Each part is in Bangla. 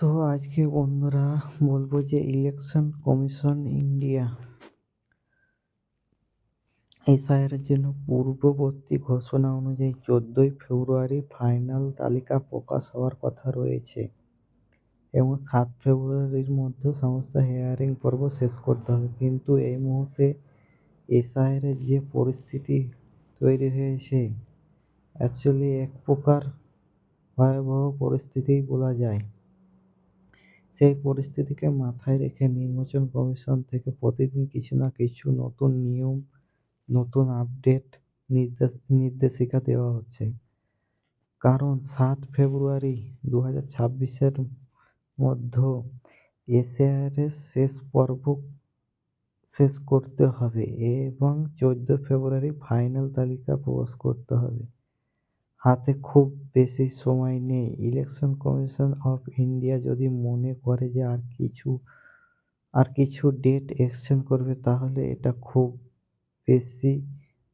তো আজকে বন্ধুরা বলবো যে ইলেকশন কমিশন ইন্ডিয়া এসআইআর এর জন্য পূর্ববর্তী ঘোষণা অনুযায়ী 14ই ফেব্রুয়ারি ফাইনাল তালিকা প্রকাশ হওয়ার কথা রয়েছে এবং 7 ফেব্রুয়ারির মধ্যে সমস্ত হিয়ারিং পর্ব শেষ করতে হবে। কিন্তু এই মুহূর্তে এসআইআর এর যে পরিস্থিতি তৈরি হয়েছে অ্যাকচুয়ালি এক প্রকার ভয়াবহ পরিস্থিতি বলা যায়। সেই পরিস্থিতিকে মাথায় রেখে নির্বাচন কমিশন থেকে প্রতিদিন কিছু না কিছু নতুন নিয়ম, নতুন আপডেট, নির্দেশিকা দেওয়া হচ্ছে। কারণ 7 ফেব্রুয়ারি 2026-এর মধ্যে এসআইআর এর শেষ পর্ব শেষ করতে হবে এবং 14 ফেব্রুয়ারি ফাইনাল তালিকা প্রকাশ করতে হবে। হাতে খুব বেশি সময় নেই। ইলেকশন কমিশন অফ ইন্ডিয়া যদি মনে করে যে আর কিছু ডেট এক্সটেন্ড করবে তাহলে এটা খুব বেশি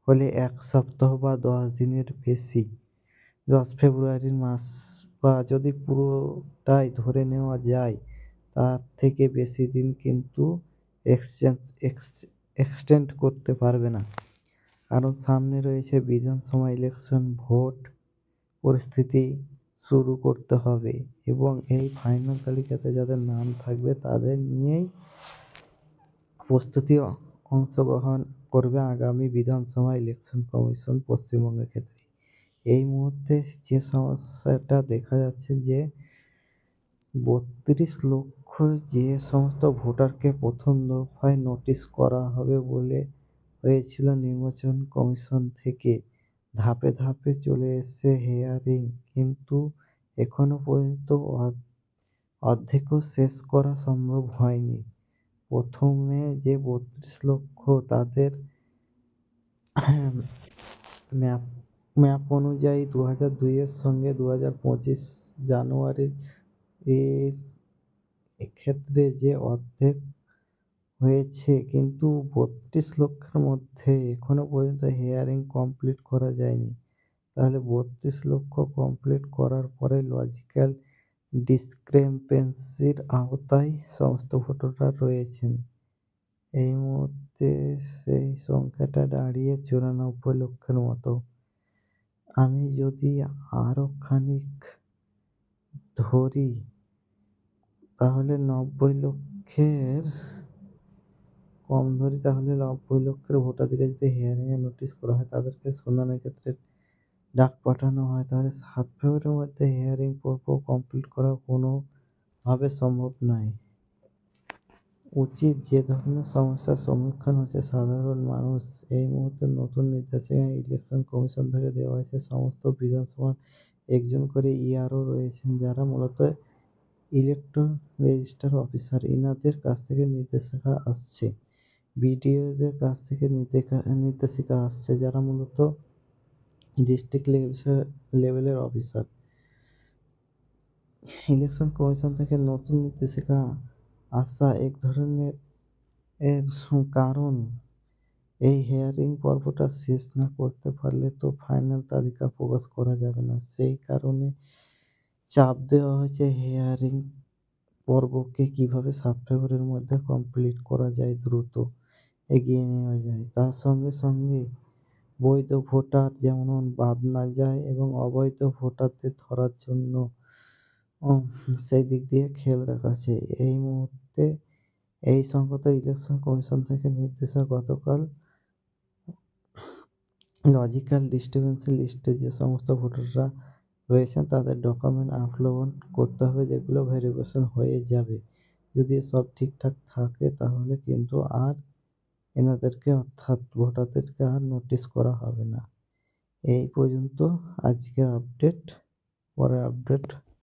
হলে 1 সপ্তাহ বা 10 দিনের বেশি, 10 ফেব্রুয়ারির মাস বা যদি পুরোটাই ধরে নেওয়া যায় তার থেকে বেশি দিন কিন্তু এক্সটেন্ড করতে পারবে না। কারণ সামনে রয়েছে বিধানসভা ইলেকশন, ভোট পরিস্থিতি শুরু করতে হবে এবং এই ফাইনাল তালিকাতে যাদের নাম থাকবে তাদের নিয়েই প্রস্তুতি অংশগ্রহণ করবে আগামী বিধানসভা ইলেকশন কমিশন পশ্চিমবঙ্গের ক্ষেত্রে। এই মুহূর্তে যে সমস্যাটা দেখা যাচ্ছে যে 32 লক্ষ যে সমস্ত ভোটারকে প্রথম দফায় নোটিশ করা হবে বলে হয়েছিল নির্বাচন কমিশন থেকে, ধাপে ধাপে চলে এসছে হিয়ারিং, কিন্তু এখনো পর্যন্ত অর্ধেকও শেষ করা সম্ভব হয়নি। প্রথমে যে 32 লক্ষ তাদের ম্যাপ অনুযায়ী 2002-এর সঙ্গে 2025 জানুয়ারির এর ক্ষেত্রে যে অর্ধেক হয়েছে, কিন্তু 32 লক্ষের মধ্যে এখনো পর্যন্ত হিয়ারিং কমপ্লিট করা যায়নি। তাহলে 32 লক্ষ কমপ্লিট করার পরে লজিক্যাল ডিসক্রিপেন্সির আওতায় সমস্ত ভোটাররা রয়েছেন। এই মুহূর্তে সেই সংখ্যাটা দাঁড়িয়ে 94 লক্ষের মতো। আমি যদি আরও খানিক ধরি তাহলে 90 লক্ষের কম ধরি, তাহলে 90 লক্ষের ভোটারদেরকে যদি হিয়ারিংয়ে নোটিশ করা হয়, তাদেরকে শুনানির ক্ষেত্রে ডাক পাঠানো হয়, তাহলে 7 ফেব্রুয়ারির মধ্যে হিয়ারিং পর্ব কমপ্লিট করা কোনোভাবে সম্ভব নয়। উচিত যে ধরনের সমস্যার সম্মুখীন হচ্ছে সাধারণ মানুষ, এই মুহূর্তে নতুন নির্দেশিকা ইলেকশন কমিশন থেকে দেওয়া হয়েছে। সমস্ত বিধানসভার একজন করে ইআরও রয়েছেন যারা মূলত ইলেকট্রাল রেজিস্টার অফিসার। ইনাদের কাছ থেকে নির্দেশিকা আসছে, বিডিওদের কাছ থেকে নির্দেশিকা আসছে যারা মূলত ডিস্ট্রিক্ট লেভেলের অফিসার। ইলেকশন কমিশন থেকে নতুন নির্দেশিকা আসা এক ধরনের কারণ এই হিয়ারিং পর্বটা শেষ না করতে পারলে তো ফাইনাল তালিকা প্রকাশ করা যাবে না। সেই কারণে চাপ দেওয়া হয়েছে হিয়ারিং পর্বকে কিভাবে 7 ফেব্রুয়ারির মধ্যে কমপ্লিট করা যায়, দ্রুত এগিয়ে নেওয়া যায়। তার সঙ্গে সঙ্গে বৈধ ভোটার যেমন বাদ না যায় এবং অবৈধ ভোটারদের ধরার জন্য সেই দিক দিয়ে খেয়াল রাখা আছে। এই মুহূর্তে এই সংক্রান্ত ইলেকশন কমিশন থেকে নির্দেশক গতকাল লজিক্যাল ডিস্টারবেন্সের লিস্টে যে সমস্ত ভোটাররা রয়েছেন তাদের ডকুমেন্ট আপলোড করতে হবে, যেগুলো ভেরিফিকেশন হয়ে যাবে। যদি সব ঠিকঠাক থাকে তাহলে কিন্তু আর এনাদেরকে অর্থাৎ ভোটারদেরকে আর নোটিশ করা হবে না। এই পর্যন্ত আজকের আপডেট। পরের আপডেট